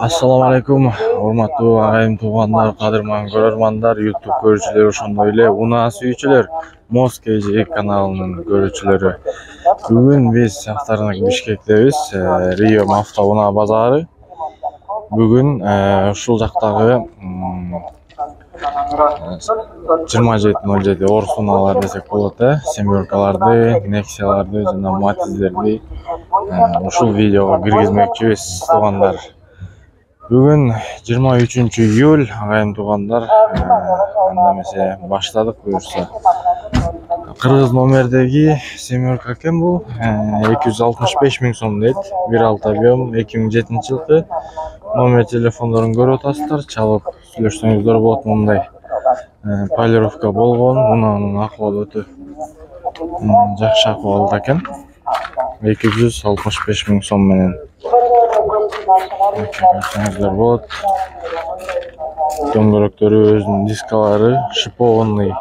Assalamualaikum, урматтуу агайым туугандар, кадырман көрөрмандар, YouTube көрүүчүлөр, ошондой эле унаа сүйүүчүлөр, Моз KG каналынын көрүүчүлөрү. Бүгүн биз Автарынак Бишкектебиз, Рио автоунаа базары. Бүгүн ушул жактагы 2707 орус унаалар десек болот, семеркаларды, нексияларды жана матиздерди ушул видеого киргизмекчибиз туугандар. Бүгүн 23 июль, агайым туугандар, анда эмесе баштадык буюрса. Кыргыз номердеги семерка экен бул, 265 000 сом дейт, 1.6 объем, 2007-жылкы. Номер телефондорун көрүп атасыздар, чалып сүйлөшсөңүздөр болот. Мындай полировка болгон, унаанын акыбалы өтө жакшы акыбалда экен. 265 000 сом менен көрсөңүздөр болот. Дөңгөлөктөрү өзүнүн дискалары шипованный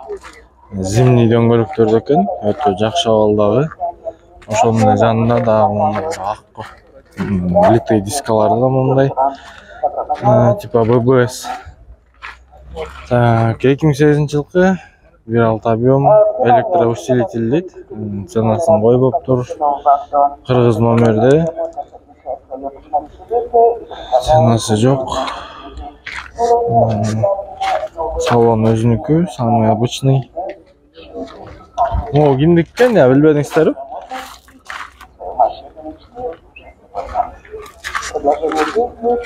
зимний дөңгөлөктөр экен, өтө жакшы абалдагы. Ошонун жанында дагы ак литый дискалары да мындай типа ББС. Так, 2008-жылкы 1.6 объем, электроусилитель дейт. Ценасын койбоп тур. Кыргыз номерде ценасы жок. Салон өзүнүкү, самый обычный. О, кимдиккен я билбедиңиздерби?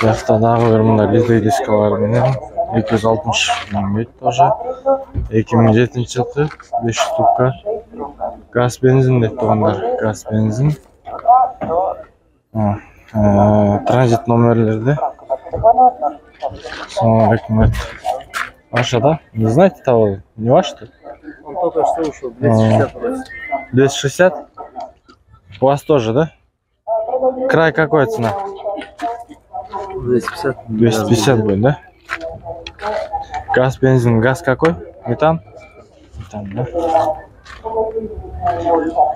Жакта дагы бир мындай литый дискалар менен 260 000 дейт тоже. 2007-жылкы 5 штука. Газ бензин дейт туугандар, газ бензин. Транзит номерлерде. Салам алейкум. Ваша, да? Не знаете того? Не ваш, что ли? Он только что ушел, 260 вроде. 260? У вас тоже, да? Край какой цена? 250. 250 будет, да? Газ, бензин, газ какой? Метан? Метан, да?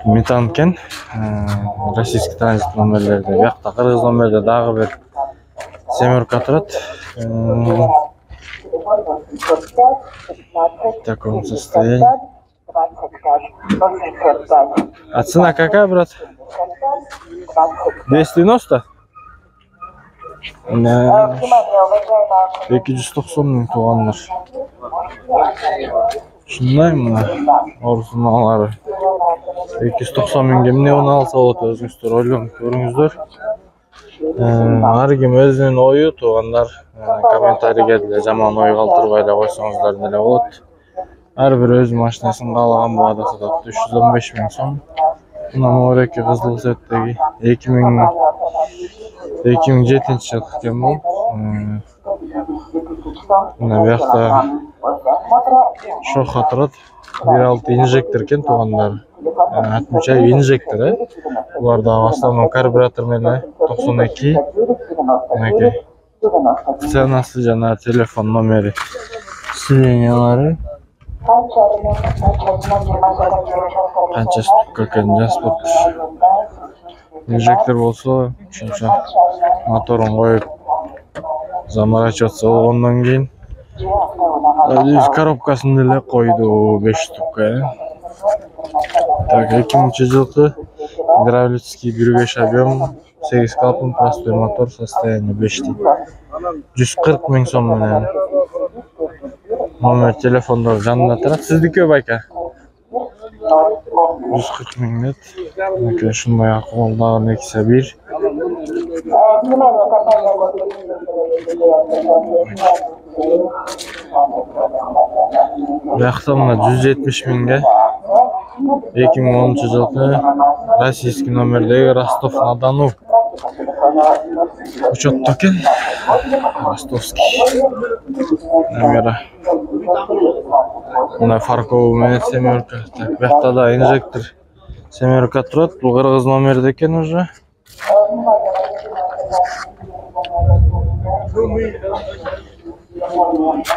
Метан кен. Российский транзит номерлерде. Бияқта Кыргыз номерде дагы бир семерка турат. В таком состоянии. А цена какая, брат? 290? 290 000 туугандар. Ушундай мына орус унаалары 290 000 эмне уна алса болот, өзүңүздөр ойлонуп көрүңүздөр. Ар ким өзүнүн ою туугандар, комментарийге деле жаман ой калтырбай эле койсоңуздар деле болот. Ар бир өз машинасын каалаган баада сатат. 315 000 сом. Мына Мореки кызыл цветтеги 2007-жылкы экен бул. Мына биякта шоха турат. 1.6 инжектор экен туугандар. Атмуча инжектор, Буларда в основном карбюратор менен 92. Мынакей. Ценасы жана телефон номери. Сведениялары. Канча штука экен жазып. Инжектор болсо, ушунча моторун коюп заморачиваться болгондон кийин коробкасын деле койду 5 штука. Так, 2000-жылкы гидравлический 1.5 объем, 8 клапан, простой мотор, состояние 5 дейт. 140 000 сом менен. Номер телефондор жанында турат. Сиздики байка? 140 000 дейт. Мынакей ушундай акыбалдагы Nexia 1. Биякта мына 170 000ге 2010-жылкы российский номердеги Ростов-на-Дону учетто экен. Ростовский номера. Мына фарковый менен семерка. Так, биякта да инжектор семерка турат. Бул Кыргыз номерде экен уже.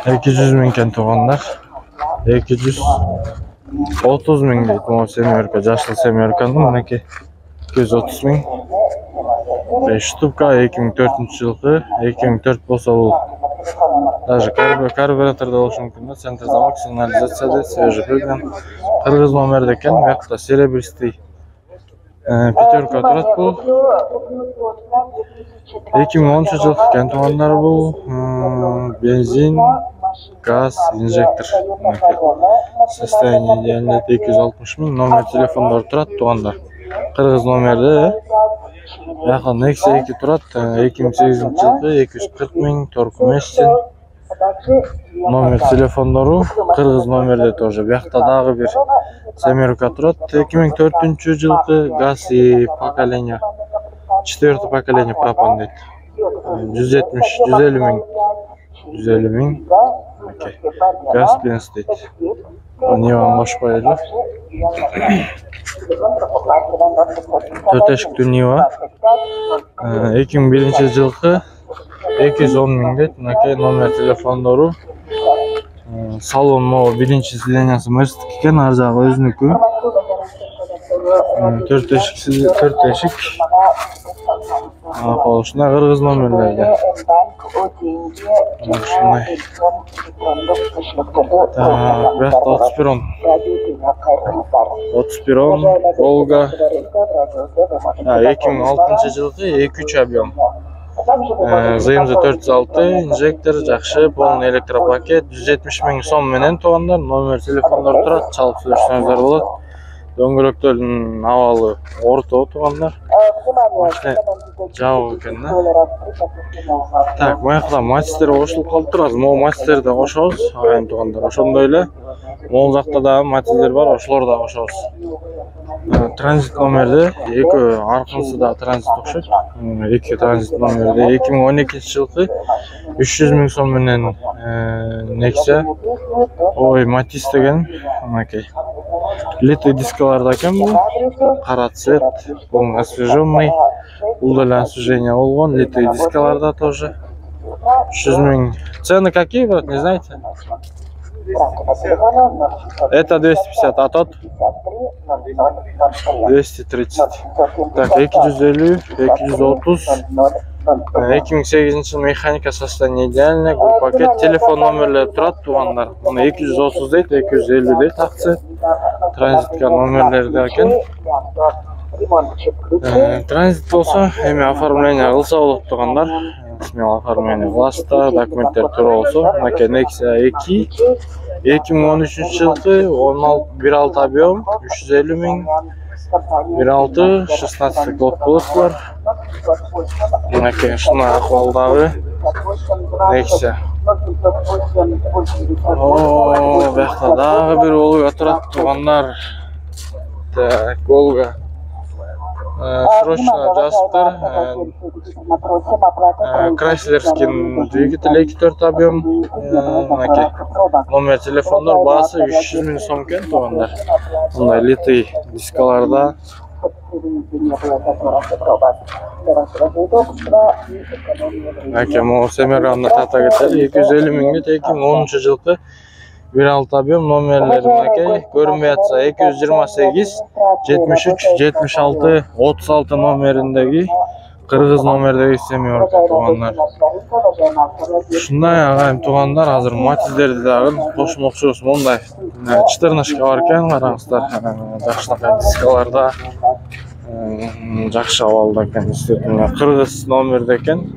200 000 экен туугандар. 230 000 дейт. Могу семерка, жашыл семерканы мынакей 230 000. штука 2004-жылғы 2004 болса ол даже карбюраторда болушу мүмкүн да, центр замок, сигнализацияда свежий прыган. Кыргыз номерде экен, биякта серебристый пятерка турат бул. 2010-жылкы экен туугандар бул. Бензин, газ, инжектор. Состояние идеальный 260 000, номер телефондор турат туугандар. Кыргыз номерде Яха Nexia 2 турат, 2008-жылкы 240 000, торкместин. Номер телефондору Кыргыз номерде тоже. Биякта дагы бир семерка турат, 2004-жылкы газ и поколение. 4 поколение пропан дейт. 150 000. Окей. Газ бенз дейт. Ниваны кошпой эле. 4 эшиктүү Нива. 2001-жылкы 210 000 дейт. Мынакей номер телефондору. Салон могу биринчи сидениясы Мерстик экен, ар жагы өзүнүкү. 4 эшик. Ушундай Кыргыз номерлерде. Ушундай. Биякта 31 Волга. 2006-жылкы 2-3 объем. ЗМЗ 406, инжектор жакшы, полный электропакет, 170 000 сом менен туугандар. Номер телефондор турат, чалып сүйлөшсөңүздөр болот. Дөңгөлөктөрдүн абалы орто туугандар. Машина жабык экен да. Так, маяқта матчтер кошулуп калыптыр. Азыр могу матчтерди кошобуз, агайын туугандар. Ошондой эле могул жакта дагы матчтер бар, ошолорду да кошобуз. Транзит номерде эки аркысы да транзит окшойт. Эки транзит номерде 2012-жылкы 300 000 сом менен Nexia. Ой, Матис деген, анакей. Литый дискаларда экен бул. Кара цвет, полный освеженный. Бул эле освежение болгон, литый дискаларда тоже. 300 000. Цены какие, брат, не знаете? Это 250, а тот 230. Так, 250, 230. 2008 механика состояние идеальное. Пакет телефон номерлери турат туугандар. Муну 230 дейт, 250 дейт акция. Транзитка номерлерде экен. Транзит болсо эми оформление кылса болот туугандар. Смело оформление власта, документтер туура болсо. Мынакей Nexia 2 2013-жылкы 1.6 объем 350 000. 1.6 16 год болот бар. Мынакей ушундай акыбалдагы Nexia. Биякта дагы бир Волга турат туугандар. Так, Волга. Срочно жазыптыр. Крайслерский двигатель 2.4 объем. Мынакей. Номер телефондор баасы 300 000 сом экен туугандар. Мындай литый дискаларда. Мынакей могу семерганды тата кетели 250 000 дейт. 2010-жылкы 1.6 объем номерлери мынакей. Көрүнбөй атса 228 73 76 36 номериндеги Кыргыз номердеги семерка туугандар. Ушундай агайым туугандар, азыр матиздерди дагы кошмокчубуз. Мондай 14 бар экен, караңыздар. Жакшынакай дискаларда жакшы абалда экен. Кыргыз номерде экен.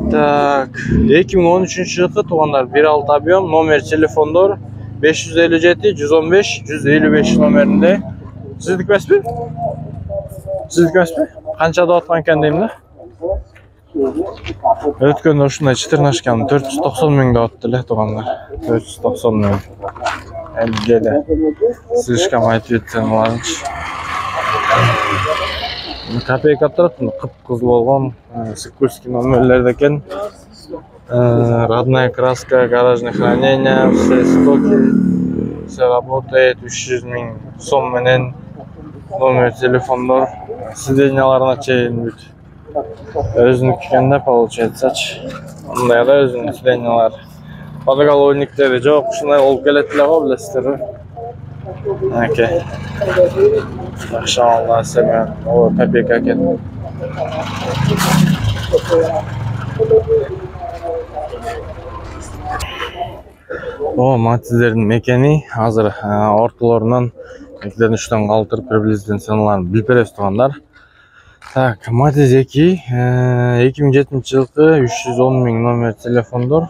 Так, 2013-жылкы туугандар 1.6 объем, номер телефондор 557 115 155 номеринде. Сиздики эмеспи? Сиздики эмеспи? Канча деп аткан экен дейм да? Өткөндө ушундай 14 экен, 490 000 деп атты эле туугандар. 490 000. Элге слишком айтып кетсем боларчы. Копейка турат, кып-кызыл болгон, Сыкульский номерлерде экен. Родная краска, гаражное хранение, все стоки, все работает, 300 000 сом менен. Номер телефондор, сиденьяларына чейин бүт. Өзүнүкү экен да получается-чы. Мындай да өзүнүн сиденьялары. Подголовниктери жок, ушундай болуп келет эле го, билесиздерби? Окей. Жакшы алла семен. О, копейка экен. O Matizlerдің мекени азыр орталарынан 2-3 калтырып приблизительно саналарын билип бересиз туугандар. Так, Matiz 2 2007 жылкы 310 000 номер телефондор.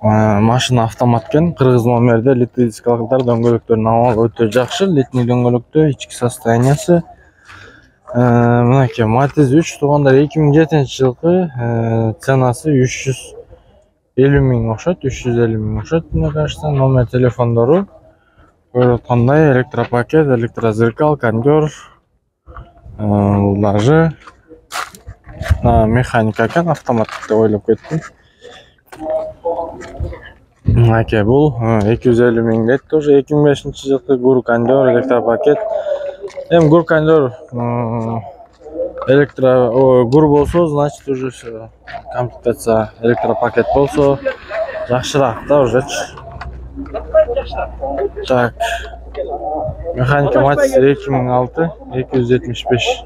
Машина автомат экен, кыргыз номерде литий дискалар дөңгөлөктөрүнүн абалы өтө жакшы, литний дөңгөлөктө, ички состояниясы. Мынакей Matiz 3 туугандар 2007 жылкы ценасы 350 000 окшойт, 350 000 окшойт. Мне кажется, номер телефондору көрүп аткандай электропакет, электрозеркал, кондер, даже механика экен, автомат деп ойлоп кеттим. Мынакей бул 250 000 лет тоже 2005 жылкы гур кондер, электропакет. Эми гур кондер гур болсо, значит уже комплектация электропакет болсо жакшыраак да ужечи. Так, механика Matiz 2006 275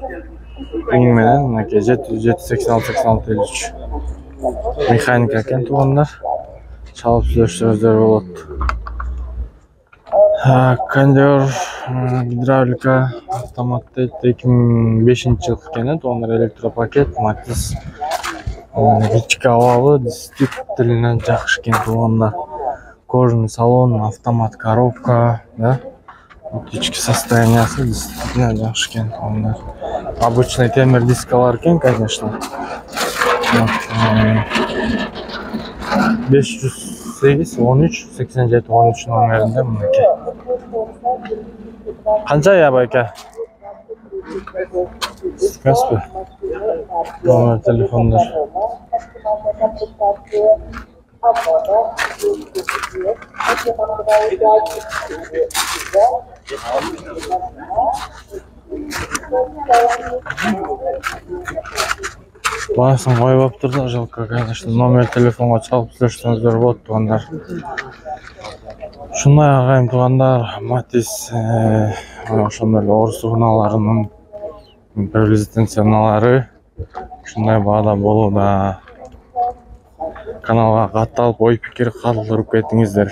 000 менен, мынакей 786 механика экен туугандар. Чалып сүйлөшсөңүздөр болот. Кондер, гидравлика, автомат 2005 жылкы экен туугандар, электропакет, Matiz. Ички абалы действительно жакшы экен туугандар. Кожаный салон, автомат, коробка, да? Ички состояниясы действительно жакшы экен туугандар. Обычный темир дискалар экен, конечно. 508 13 87 13 номеринде мынакей. Канча я байка? Скаспы. Номер телефондар. Басын коюп турду, жалко, конечно, номер телефонго чалып сүйлөшсөңүздөр болот туугандар. Ушундай агайым туугандар, Matiz ошондой эле орус унааларынын приблизительно ценалары ушундай баада болууда. Каналга катталып ой пикир калтырып кетиңиздер.